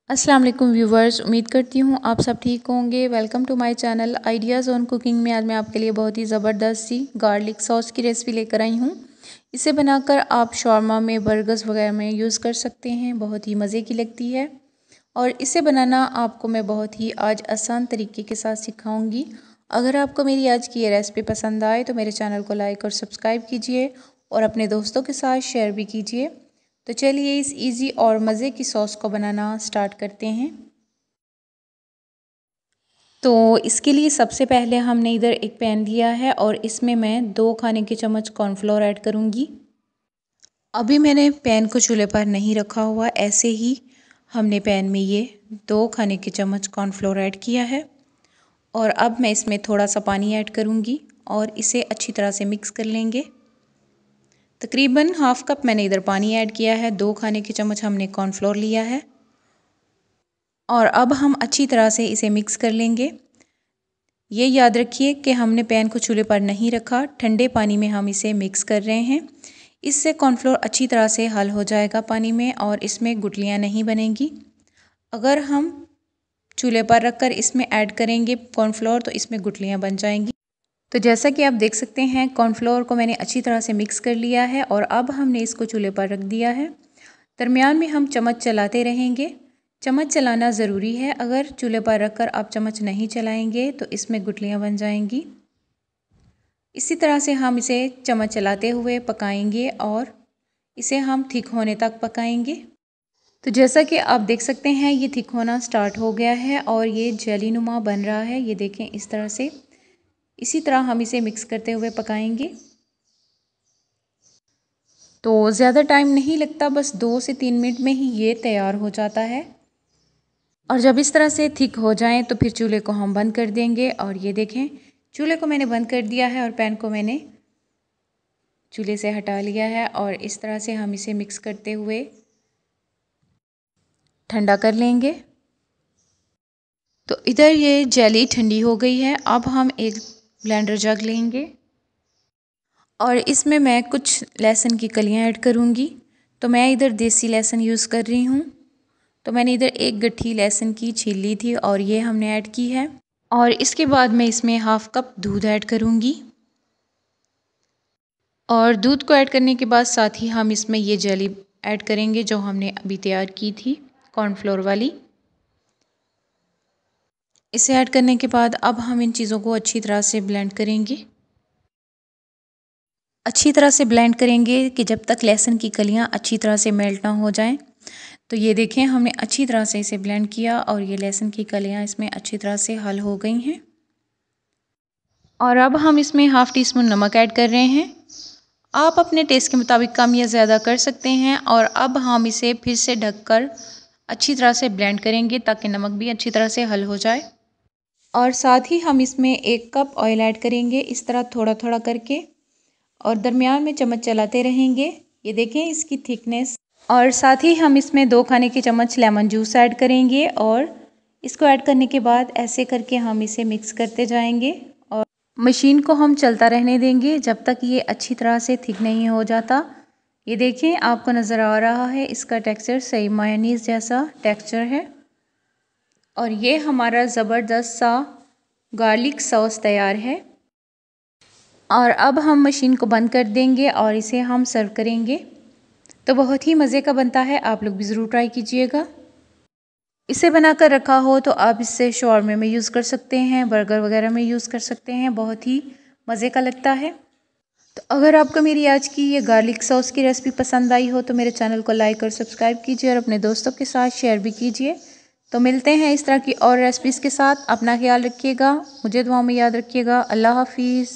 अस्सलाम वालेकुम व्यूवर्स, उम्मीद करती हूँ आप सब ठीक होंगे। Welcome to my channel ideas on cooking में आज मैं आपके लिए बहुत ही ज़बरदस्त सी गार्लिक सॉस की रेसिपी लेकर आई हूँ। इसे बनाकर आप शॉर्मा में, बर्गर्स वगैरह में यूज़ कर सकते हैं। बहुत ही मज़े की लगती है और इसे बनाना आपको मैं बहुत ही आज आसान तरीके के साथ सिखाऊँगी। अगर आपको मेरी आज की ये रेसिपी पसंद आए तो मेरे चैनल को लाइक और सब्सक्राइब कीजिए और अपने दोस्तों के साथ शेयर भी कीजिए। तो चलिए इस इजी और मज़े की सॉस को बनाना स्टार्ट करते हैं। तो इसके लिए सबसे पहले हमने इधर एक पैन लिया है और इसमें मैं 2 खाने के चम्मच कॉर्नफ्लोर ऐड करूँगी। अभी मैंने पैन को चूल्हे पर नहीं रखा हुआ, ऐसे ही हमने पैन में ये 2 खाने के चम्मच कॉर्नफ्लोर ऐड किया है और अब मैं इसमें थोड़ा सा पानी ऐड करूँगी और इसे अच्छी तरह से मिक्स कर लेंगे। तकरीबन हाफ़ कप मैंने इधर पानी ऐड किया है, 2 खाने के चम्मच हमने कॉर्नफ्लोर लिया है और अब हम अच्छी तरह से इसे मिक्स कर लेंगे। ये याद रखिए कि हमने पैन को चूल्हे पर नहीं रखा, ठंडे पानी में हम इसे मिक्स कर रहे हैं। इससे कॉर्नफ्लोर अच्छी तरह से हल हो जाएगा पानी में और इसमें गुठलियाँ नहीं बनेंगी। अगर हम चूल्हे पर रखकर इसमें ऐड करेंगे कॉर्नफ्लोर तो इसमें गुठलियाँ बन जाएंगी। तो जैसा कि आप देख सकते हैं कॉर्नफ्लोर को मैंने अच्छी तरह से मिक्स कर लिया है और अब हमने इसको चूल्हे पर रख दिया है। दरमियान में हम चम्मच चलाते रहेंगे। चम्मच चलाना ज़रूरी है, अगर चूल्हे पर रखकर आप चम्मच नहीं चलाएंगे तो इसमें गुठलियाँ बन जाएंगी। इसी तरह से हम इसे चम्मच चलाते हुए पकाएंगे और इसे हम थिक होने तक पकाएंगे। तो जैसा कि आप देख सकते हैं ये थिक होना स्टार्ट हो गया है और ये जेली नुमा बन रहा है। ये देखें इस तरह से। इसी तरह हम इसे मिक्स करते हुए पकाएंगे। तो ज़्यादा टाइम नहीं लगता, बस 2 से 3 मिनट में ही ये तैयार हो जाता है। और जब इस तरह से थिक हो जाएं तो फिर चूल्हे को हम बंद कर देंगे। और ये देखें चूल्हे को मैंने बंद कर दिया है और पैन को मैंने चूल्हे से हटा लिया है और इस तरह से हम इसे मिक्स करते हुए ठंडा कर लेंगे। तो इधर ये जेली ठंडी हो गई है। अब हम एक ब्लेंडर जग लेंगे और इसमें मैं कुछ लहसुन की कलियां ऐड करूंगी। तो मैं इधर देसी लहसुन यूज़ कर रही हूँ। तो मैंने इधर एक गट्ठी लहसुन की छील ली थी और ये हमने ऐड की है। और इसके बाद मैं इसमें हाफ़ कप दूध ऐड करूँगी और दूध को ऐड करने के बाद साथ ही हम इसमें ये जेली ऐड करेंगे जो हमने अभी तैयार की थी कॉर्नफ्लोर वाली। इसे ऐड करने के बाद अब हम इन चीज़ों को अच्छी तरह से ब्लेंड करेंगे। अच्छी तरह से ब्लेंड करेंगे कि जब तक लहसुन की कलियां अच्छी तरह से मेल्ट ना हो जाएं। तो ये देखें हमने अच्छी तरह से इसे ब्लेंड किया और ये लहसुन की कलियां इसमें अच्छी तरह से हल हो गई हैं। और अब हम इसमें हाफ़ टी स्पून नमक ऐड कर रहे हैं। आप अपने टेस्ट के मुताबिक कम या ज़्यादा कर सकते हैं। और अब हम इसे फिर से ढककर अच्छी तरह से ब्लेंड करेंगे ताकि नमक भी अच्छी तरह से हल हो जाए। और साथ ही हम इसमें 1 कप ऑयल ऐड करेंगे, इस तरह थोड़ा थोड़ा करके और दरमियान में चम्मच चलाते रहेंगे। ये देखें इसकी थिकनेस। और साथ ही हम इसमें 2 खाने के चम्मच लेमन जूस ऐड करेंगे और इसको ऐड करने के बाद ऐसे करके हम इसे मिक्स करते जाएंगे और मशीन को हम चलता रहने देंगे जब तक ये अच्छी तरह से थिक नहीं हो जाता। ये देखें आपको नज़र आ रहा है इसका टेक्सचर सही मायोनीज़ जैसा टेक्सचर है। और ये हमारा ज़बरदस्त सा गार्लिक सॉस तैयार है। और अब हम मशीन को बंद कर देंगे और इसे हम सर्व करेंगे। तो बहुत ही मज़े का बनता है, आप लोग भी ज़रूर ट्राई कीजिएगा। इसे बनाकर रखा हो तो आप इससे शॉर्मे में यूज़ कर सकते हैं, बर्गर वगैरह में यूज़ कर सकते हैं, बहुत ही मज़े का लगता है। तो अगर आपको मेरी आज की ये गार्लिक सॉस की रेसिपी पसंद आई हो तो मेरे चैनल को लाइक और सब्सक्राइब कीजिए और अपने दोस्तों के साथ शेयर भी कीजिए। तो मिलते हैं इस तरह की और रेसिपीज़ के साथ। अपना ख्याल रखिएगा, मुझे दुआओं में याद रखिएगा। अल्लाह हाफिज़।